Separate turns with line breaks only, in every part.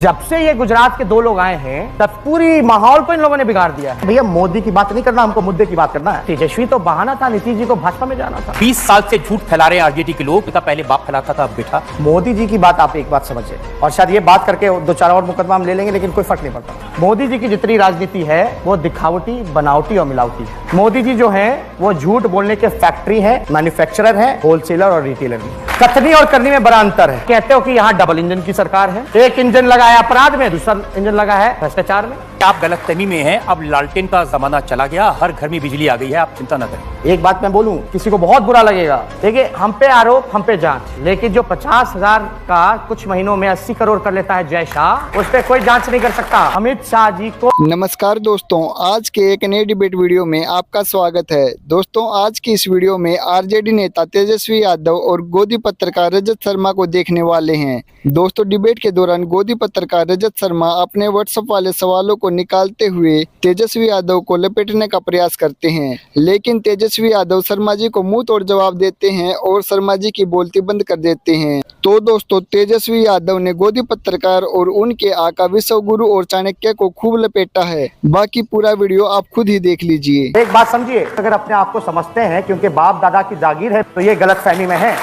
जब से ये गुजरात के दो लोग आए हैं तब पूरी माहौल को इन लोगों ने बिगाड़ दिया है। भैया मोदी की बात नहीं करना, हमको मुद्दे की बात करना है। तेजस्वी तो बहाना था नीतीश जी को भाजपा में जाना था।
20 साल से झूठ फैला रहे हैं आरजेडी के लोग। पहले बाप फैलाता था, अब बेटा।
मोदी जी की बात आप एक बात समझिए, और शायद ये बात करके दो चार और मुकदमा हम ले लेंगे, लेकिन कोई फर्क नहीं पड़ता। मोदी जी की जितनी राजनीति है वो दिखावटी, बनावटी और मिलावटी है। मोदी जी जो है वो झूठ बोलने के फैक्ट्री है, मैन्युफैक्चरर है, होलसेलर और रिटेलर भी। कथनी और करनी में बड़ा अंतर है। कहते हो कि यहाँ डबल इंजन की सरकार है, एक इंजन लगा है अपराध में, दूसरा इंजन लगा है भ्रष्टाचार में।
आप गलतफहमी में हैं। अब लालटेन का जमाना चला गया, हर घर में बिजली आ गई है, आप चिंता न करें।
एक बात मैं बोलूं, किसी को बहुत बुरा लगेगा, देखिए हम पे आरोप, हम पे जांच, लेकिन जो 50,000 का कुछ महीनों में 80 करोड़ कर लेता है जय शाह, उस पर कोई जांच नहीं कर सकता। अमित शाह जी को
नमस्कार दोस्तों, आज के एक नए डिबेट वीडियो में आपका स्वागत है। दोस्तों, आज की इस वीडियो में आरजेडी नेता तेजस्वी यादव और गोदी पत्रकार रजत शर्मा को देखने वाले हैं। दोस्तों, डिबेट के दौरान गोदी पत्रकार रजत शर्मा अपने व्हाट्सएप वाले सवालों को निकालते हुए तेजस्वी यादव को लपेटने का प्रयास करते हैं, लेकिन तेजस्वी यादव शर्मा जी को मुंह तोड़ जवाब देते हैं और शर्मा जी की बोलती बंद कर देते हैं। तो दोस्तों, तेजस्वी यादव ने गोदी पत्रकार और उनके आका विश्व गुरु और चाणक्य को खूब लपेटा है। बाकी पूरा वीडियो आप खुद ही देख लीजिए।
एक बात समझिए, अगर अपने आप को समझते हैं कि उनके बाप दादा की जागीर है तो ये गलतफहमी में है।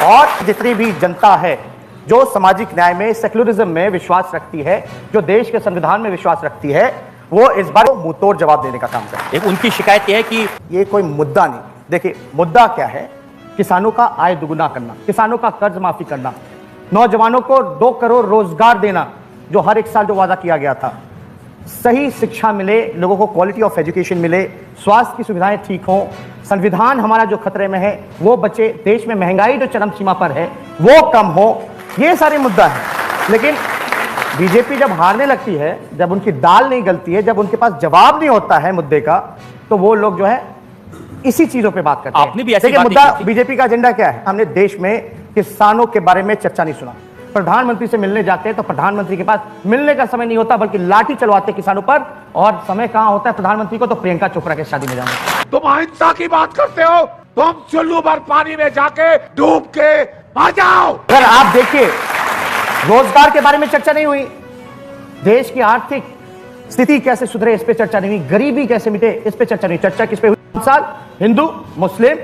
और जितनी भी जनता है जो सामाजिक न्याय में, सेक्युलरिज्म में विश्वास रखती है, जो देश के संविधान में विश्वास रखती है, वो इस बार मुंहतोड़ जवाब देने का काम करे।
एक उनकी शिकायत यह है कि
ये कोई मुद्दा नहीं। देखिए, मुद्दा क्या है? किसानों का आय दुगुना करना, किसानों का कर्ज माफी करना, नौजवानों को 2 करोड़ रोजगार देना, जो हर एक साल जो वादा किया गया था, सही शिक्षा मिले, लोगों को क्वालिटी ऑफ एजुकेशन मिले, स्वास्थ्य की सुविधाएं ठीक हों, संविधान हमारा जो खतरे में है वो बचे, देश में महंगाई जो चरम सीमा पर है वो कम हो, ये सारे मुद्दा है। लेकिन बीजेपी जब हारने लगती है, जब उनकी दाल नहीं गलती है, जब उनके पास जवाब नहीं होता है मुद्दे का, तो वो लोग जो है इसी चीजों पे बात करते हैं।
आपने भी ऐसी बात
मुद्दा
की थी।
बीजेपी का एजेंडा क्या है? हमने देश में किसानों के बारे में चर्चा नहीं सुना। प्रधानमंत्री से मिलने जाते हैं तो प्रधानमंत्री के पास मिलने का समय नहीं होता, बल्कि लाठी चलवाते किसानों पर। और समय कहां होता है प्रधानमंत्री को? तो प्रियंका चोपड़ा के शादी में जाना।
तुम अहिंसा की बात करते हो, तुम चुल्लू भर पानी में जाके डूब के आ जाओ।
अगर आप देखिए, रोजगार के बारे में चर्चा नहीं हुई, देश की आर्थिक स्थिति कैसे सुधरे इस पे चर्चा नहीं हुई, गरीबी कैसे मिटे इस पे चर्चा नहीं। चर्चा किस पे हुई? साल हिंदू, मुस्लिम,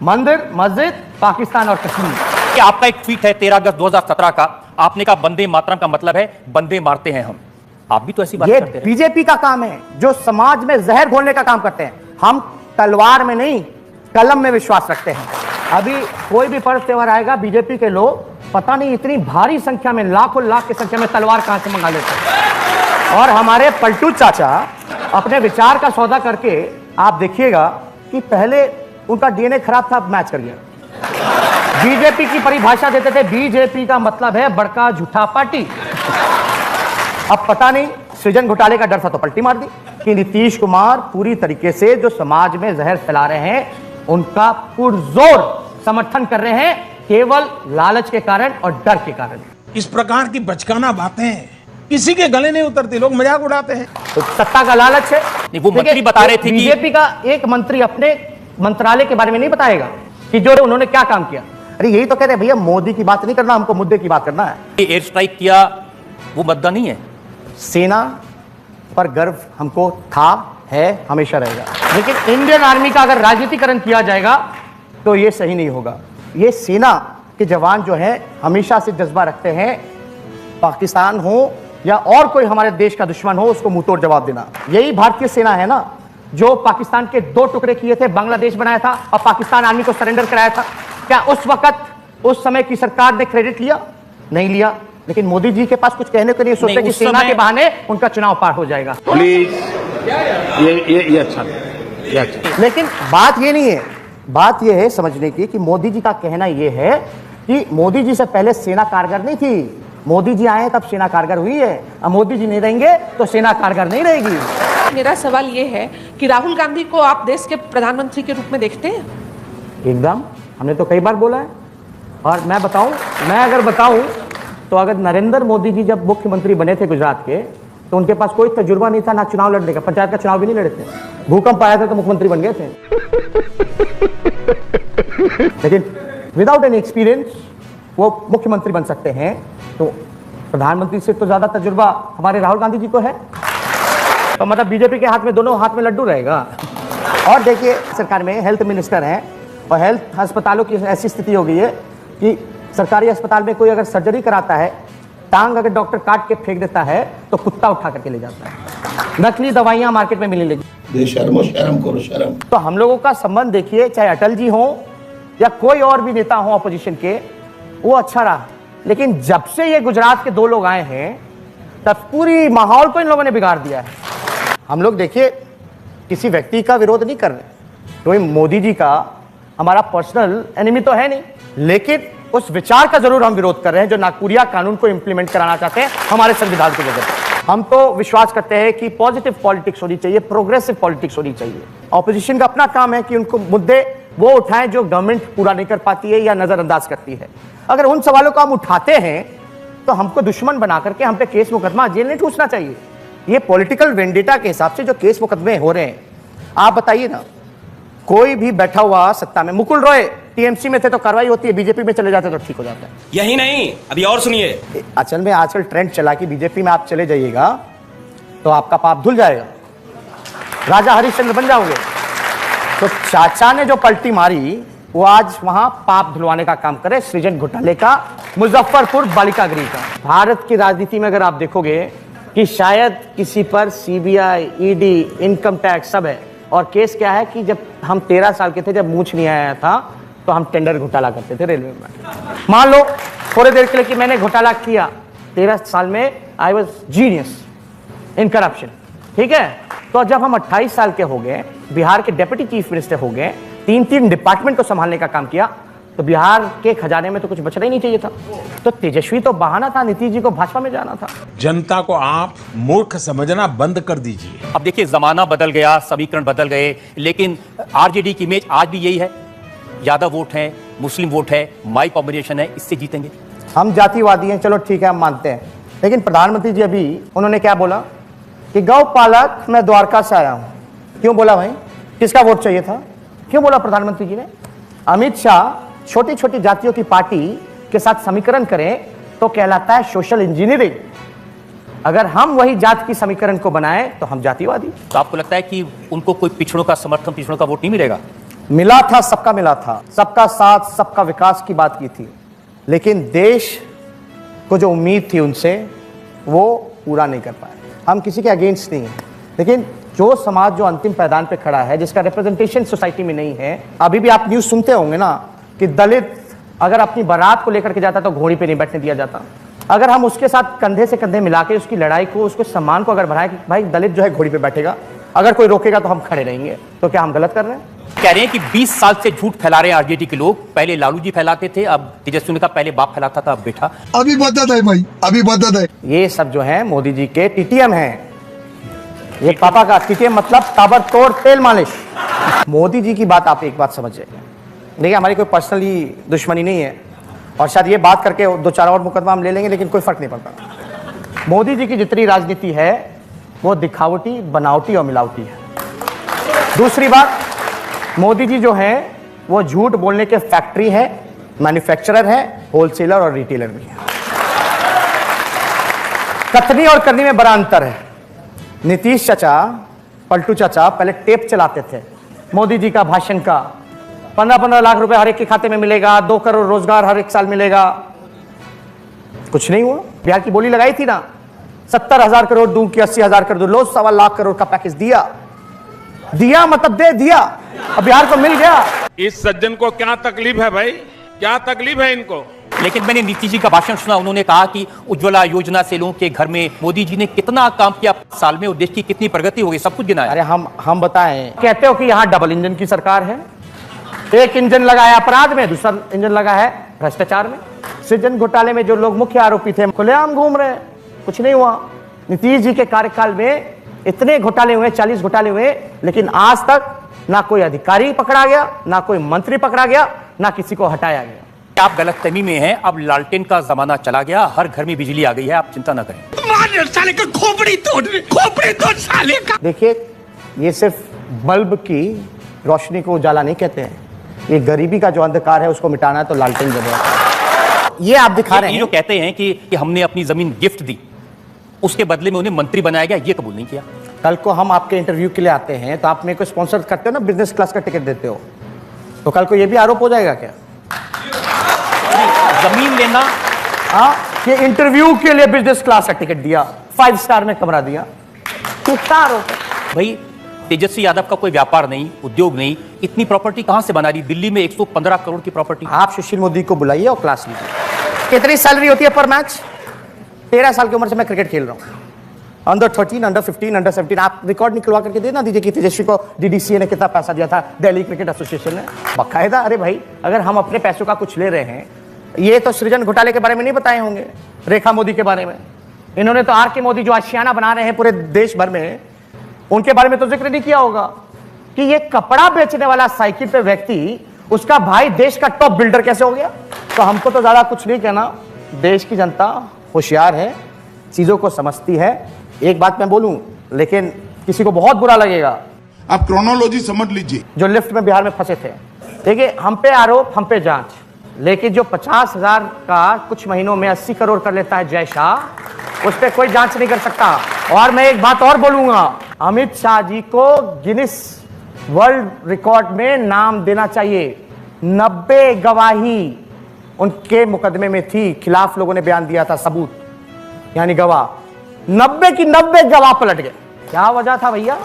मंदिर, मस्जिद, पाकिस्तान और कश्मीर।
कि आपका एक ट्वीट है 13 अगस्त 2017 का, आपने कहा वंदे मातरम का मतलब है बंदे मारते हैं हम। आप भी तो ऐसी बात
ये
करते हैं।
बीजेपी का काम है, जो समाज में जहर घोलने का काम करते हैं। हम तलवार में नहीं, कलम में विश्वास रखते हैं। अभी कोई भी पर्व त्योहार आएगा, बीजेपी के लोग पता नहीं इतनी भारी संख्या में, लाखों लाख की संख्या में तलवार कहां से मंगा लेते हैं। और हमारे पलटू चाचा अपने विचार का सौदा करके, आप देखिएगा कि पहले उनका डीएनए खराब था, अब मैच कर गया। बीजेपी की परिभाषा देते थे, बीजेपी का मतलब है बड़का झूठा पार्टी। अब पता नहीं सृजन घोटाले का डर था तो पलटी मार दी कि नीतीश कुमार पूरी तरीके से जो समाज में जहर फैला रहे हैं उनका पुरजोर समर्थन कर रहे हैं, केवल लालच के कारण और डर के कारण।
इस प्रकार की बचकाना बातें किसी के गले नहीं उतरती, लोग मजाक उड़ाते हैं।
तो सत्ता का लालच है।
नहीं, वो मंत्री बता रहे थे कि
बीजेपी का एक मंत्री अपने मंत्रालय के बारे में नहीं बताएगा कि जो उन्होंने क्या काम किया। अरे यही तो कहते हैं भैया, मोदी की बात नहीं करना, हमको मुद्दे की बात करना है।
एयर स्ट्राइक किया, वो मुद्दा नहीं है।
सेना पर गर्व हमको था, है, हमेशा रहेगा। लेकिन इंडियन आर्मी का अगर राजनीतिकरण किया जाएगा तो ये सही नहीं होगा। ये सेना के जवान जो है हमेशा से जज्बा रखते हैं, पाकिस्तान हो या और कोई हमारे देश का दुश्मन हो, उसको मुंहतोड़ जवाब देना। यही भारतीय सेना है ना जो पाकिस्तान के 2 टुकड़े किए थे, बांग्लादेश बनाया था और पाकिस्तान आर्मी को सरेंडर कराया था। क्या उस वक्त, उस समय की सरकार ने क्रेडिट लिया? नहीं लिया। लेकिन मोदी जी के पास कुछ कहने को नहीं, सोचते कि सेना के बहाने उनका चुनाव पार हो जाएगा।
प्लीज, ये अच्छा।
लेकिन बात ये नहीं है, बात ये है समझने की कि मोदी जी का कहना ये है कि मोदी जी से पहले सेना कारगर नहीं थी, मोदी जी आए तब सेना कारगर हुई है। अब मोदी जी नहीं रहेंगे तो सेना कारगर नहीं रहेगी।
मेरा सवाल ये है कि राहुल गांधी को आप देश के प्रधानमंत्री के रूप में देखते हैं?
एकदम, हमने तो कई बार बोला है। और मैं अगर बताऊं तो अगर नरेंद्र मोदी जी जब मुख्यमंत्री बने थे गुजरात के, तो उनके पास कोई तजुर्बा नहीं था ना चुनाव लड़ने का, पंचायत का चुनाव भी नहीं लड़े थे। भूकंप आया था तो मुख्यमंत्री बन गए थे। लेकिन विदाउट एनी एक्सपीरियंस वो मुख्यमंत्री बन सकते हैं। तो प्रधानमंत्री से तो ज्यादा तजुर्बा हमारे राहुल गांधी जी को है। तो मतलब बीजेपी के हाथ में, दोनों हाथ में लड्डू रहेगा। और देखिए, सरकार में हेल्थ मिनिस्टर हैं और हेल्थ अस्पतालों की ऐसी स्थिति हो गई है कि सरकारी अस्पताल में कोई अगर सर्जरी कराता है, टांग अगर डॉक्टर काट के फेंक देता है तो कुत्ता उठा करके ले जाता है। नकली दवाइयां मार्केट में मिलने लगी।
शर्म करो शर्म।
तो हम लोगों का संबंध देखिए, चाहे अटल जी हो या कोई और भी नेता हो अपोजिशन के, वो अच्छा रहा। लेकिन जब से ये गुजरात के 2 लोग आए हैं तब पूरी माहौल को इन लोगों ने बिगाड़ दिया है। हम लोग देखिए, किसी व्यक्ति का विरोध नहीं कर रहे, कोई मोदी जी का हमारा पर्सनल एनिमी तो है नहीं, लेकिन उस विचार का जरूर हम विरोध कर रहे हैं जो नागपुरिया कानून को इंप्लीमेंट कराना चाहते हैं हमारे संविधान की वजह से। हम तो विश्वास करते हैं कि पॉजिटिव पॉलिटिक्स होनी चाहिए, प्रोग्रेसिव पॉलिटिक्स होनी चाहिए। ऑपोजिशन का अपना काम है कि उनको मुद्दे वो उठाएं जो गवर्नमेंट पूरा नहीं कर पाती है या नजरअंदाज करती है। अगर उन सवालों को हम उठाते हैं तो हमको दुश्मन बना करके हम पे केस मुकदमा, जेल नहीं ठूसना चाहिए। ये पॉलिटिकल वेंडेटा के हिसाब से जो केस मुकदमे हो रहे हैं, आप बताइए ना, कोई भी बैठा हुआ सत्ता में, मुकुल रॉय टीएमसी में थे तो कार्रवाई होती है, बीजेपी में चले जाते तो ठीक हो जाता है।
यही नहीं, अभी और सुनिए।
असल में आजकल ट्रेंड चला कि बीजेपी में आप चले जाइएगा तो आपका पाप धुल जाएगा, राजा हरिश्चंद्र बन जाओगे। तो चाचा ने जो पलटी मारी वो आज वहां पाप धुलवाने का काम करे, सृजन घोटाले का, मुजफ्फरपुर बालिका गृह का। भारत की राजनीति में अगर आप देखोगे कि शायद किसी पर सीबीआई, ईडी, इनकम टैक्स सब है, और केस क्या है कि जब हम 13 साल के थे, जब मूछ नहीं आया था, तो हम टेंडर घोटाला करते थे रेलवे में। मान लो थोड़ी देर के लिए कि मैंने घोटाला किया, 13 साल में I was genius in corruption, ठीक है। तो जब हम 28 साल के हो गए, बिहार के डेप्यूटी चीफ मिनिस्टर हो गए, 3 डिपार्टमेंट को संभालने का काम किया, तो बिहार के खजाने में तो कुछ बचना ही नहीं चाहिए था। तो तेजस्वी तो बहाना था, नीतीश जी को भाजपा में जाना था।
जनता को आप मूर्ख समझना बंद कर दीजिए।
अब देखिए, जमाना बदल गया, समीकरण बदल गए, लेकिन आरजेडी की इमेज आज भी यही है। यादव वोट है, मुस्लिम वोट है, माई कॉम्बिनेशन है, इससे जीतेंगे। हम जातिवादी हैं, चलो ठीक है, हम मानते हैं, लेकिन प्रधानमंत्री जी अभी उन्होंने क्या बोला कि गौ पालक मैं द्वारका से आया हूं। क्यों बोला भाई? किसका वोट चाहिए था? क्यों बोला प्रधानमंत्री जी ने? अमित शाह छोटी छोटी जातियों की पार्टी के साथ समीकरण करें तो कहलाता है सोशल इंजीनियरिंग। अगर हम वही जात की समीकरण को बनाएं तो हम जातिवादी। तो आपको लगता है कि उनको कोई पिछड़ों का समर्थन, पिछड़ों का वोट नहीं मिलेगा?
मिला था, सबका मिला था, सबका साथ, सबका विकास की बात की थी, लेकिन देश को जो उम्मीद थी उनसे वो पूरा नहीं कर पाए। हम किसी के अगेंस्ट नहीं है, लेकिन जो समाज जो अंतिम पैदान पे खड़ा है, जिसका रिप्रेजेंटेशन सोसाइटी में नहीं है, अभी भी आप न्यूज सुनते होंगे ना कि दलित अगर अपनी बारात को लेकर के जाता तो घोड़ी पे नहीं बैठने दिया जाता। अगर हम उसके साथ कंधे से कंधे मिला के उसकी लड़ाई को, उसके सम्मान को अगर बढ़ाए कि भाई दलित जो है घोड़ी पे बैठेगा, अगर कोई रोकेगा तो हम खड़े रहेंगे, तो क्या हम गलत कर रहे हैं?
कह रहे हैं कि 20 साल से झूठ फैला रहे हैं आरजेडी के लोग। पहले लालू जी फैलाते थे, अब तेजस्वी ने कहा पहले बाप फैलाता था, अब बेटा।
अभी बदत है भाई, अभी बदत है।
ये सब जो है मोदी जी के टीटीएम हैं। ये पापा का टीटीएम मतलब ताबड़तोड़ तेल मालिश। मोदी जी की बात आप एक बात समझिए, देखिए हमारी कोई पर्सनली दुश्मनी नहीं है, और शायद ये बात करके 2-4 और मुकदमा हम ले लेंगे, लेकिन कोई फर्क नहीं पड़ता। मोदी जी की जितनी राजनीति है वो दिखावटी, बनावटी और मिलावटी है। दूसरी बात, मोदी जी जो है वो झूठ बोलने के फैक्ट्री है, मैन्युफैक्चरर है, होलसेलर और रिटेलर भी है। कथनी और करनी में बड़ा अंतर है। नीतीश चाचा, पलटू चाचा पहले टेप चलाते थे मोदी जी का भाषण का, 15-15 लाख रुपए हर एक के खाते में मिलेगा, 2 करोड़ रोजगार हर एक साल मिलेगा। कुछ नहीं हुआ। बिहार की बोली लगाई थी ना, 70,000 करोड़ दूं कि 80,000 कर दूं, लो 1.25 लाख करोड़ का पैकेज दिया। दिया मतलब दे दिया, अब बिहार को मिल गया।
इस सज्जन को क्या तकलीफ है भाई, क्या तकलीफ है इनको?
लेकिन मैंने नीतीश जी का भाषण सुना, उन्होंने कहा कि उज्ज्वला योजना से लोगों के घर में मोदी जी ने कितना काम किया साल में, और देश की कितनी प्रगति हो गई, सब कुछ गिनाया।
अरे हम बताएं, कहते हो कि यहाँ डबल इंजन की सरकार है, एक इंजन लगा है अपराध में, दूसरा इंजन लगा है भ्रष्टाचार में। सृजन घोटाले में जो लोग मुख्य आरोपी थे खुलेआम घूम रहे, कुछ नहीं हुआ। नीतीश जी के कार्यकाल में इतने घोटाले हुए, 40 घोटाले हुए, लेकिन आज तक ना कोई अधिकारी पकड़ा गया, ना कोई मंत्री पकड़ा गया, ना किसी को हटाया गया।
आप गलतफहमी में हैं, अब लालटेन का जमाना चला गया, हर घर में बिजली आ गई है, आप चिंता ना करें।
साले का खोपड़ी तोड़ साले का।
देखिए, ये सिर्फ बल्ब की रोशनी को उजाला नहीं कहते हैं, ये गरीबी का जो अंधकार है उसको मिटाना है तो लालटेन जरूरत है। ये आप दिखा रहे
ये
हैं।
जो कहते हैं कि हमने अपनी जमीन गिफ्ट दी, उसके बदले में उन्हें मंत्री बनाया गया, ये कबूल नहीं किया।
कल को हम आपके इंटरव्यू के लिए आते हैं तो आप मेरे को स्पॉन्सर करते हो ना, बिजनेस क्लास का टिकट देते हो, तो कल को ये भी आरोप हो जाएगा क्या?
जमीन लेना,
हाँ, कि इंटरव्यू के लिए बिजनेस क्लास का टिकट दिया, 5 स्टार में कमरा दिया, कितना आरोप है?
भाई तेजस्वी यादव का कोई व्यापार नहीं, उद्योग नहीं, इतनी प्रॉपर्टी कहां से बना दी? दिल्ली में 115 करोड़ की प्रॉपर्टी।
आप सुशील मोदी को बुलाइए और क्लास लीजिए। कितनी सैलरी होती है पर मैच? 13 साल की उम्र से मैं क्रिकेट खेल रहा हूं, अंडर 13, अंडर 15, अंडर 17। आप रिकॉर्ड निकलवा करके दे ना दीजिए कि तेजस्वी को डीडीसीए ने कितना पैसा दिया था, दिल्ली क्रिकेट एसोसिएशन ने बाकायदा। अरे भाई, अगर हम अपने पैसों का कुछ ले रहे हैं, ये तो सृजन घोटाले के बारे में नहीं बताए होंगे, रेखा मोदी के बारे में। इन्होंने तो आर के मोदी जो आशियाना बना रहे हैं पूरे देश भर में, उनके बारे में तो जिक्र नहीं किया होगा कि ये कपड़ा बेचने वाला साइकिल पे व्यक्ति, उसका भाई देश का टॉप बिल्डर कैसे हो गया। तो हमको तो ज्यादा कुछ नहीं कहना, देश की जनता होशियार है, चीजों को समझती है। एक बात मैं बोलूं, लेकिन किसी को बहुत बुरा लगेगा,
आप क्रोनोलॉजी समझ लीजिए।
जो लिफ्ट में बिहार में फंसे थे, देखिए हम पे आरोप, हम पे जांच, लेकिन जो 50,000 का कुछ महीनों में 80 करोड़ कर लेता है जय शाह, उस पर कोई जांच नहीं कर सकता। और मैं एक बात और बोलूंगा, अमित शाह जी को गिनीज वर्ल्ड रिकॉर्ड में नाम देना चाहिए। 90 गवाही उनके मुकदमे में थी, खिलाफ लोगों ने बयान दिया था, सबूत यानी गवाह, 90 की 90 गवाह पलट गए। क्या वजह था भैया?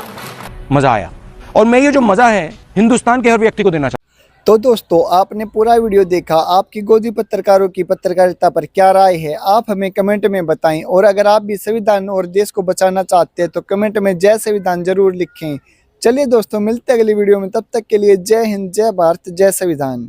मजा आया, और मैं ये जो मजा है हिंदुस्तान के हर व्यक्ति को देना चाहता हूं।
तो दोस्तों, आपने पूरा वीडियो देखा। आपकी गोदी पत्रकारों की पत्रकारिता पर क्या राय है, आप हमें कमेंट में बताएं। और अगर आप भी संविधान और देश को बचाना चाहते हैं तो कमेंट में जय संविधान जरूर लिखें। चलिए दोस्तों, मिलते हैं अगली वीडियो में, तब तक के लिए जय हिंद, जय भारत, जय संविधान।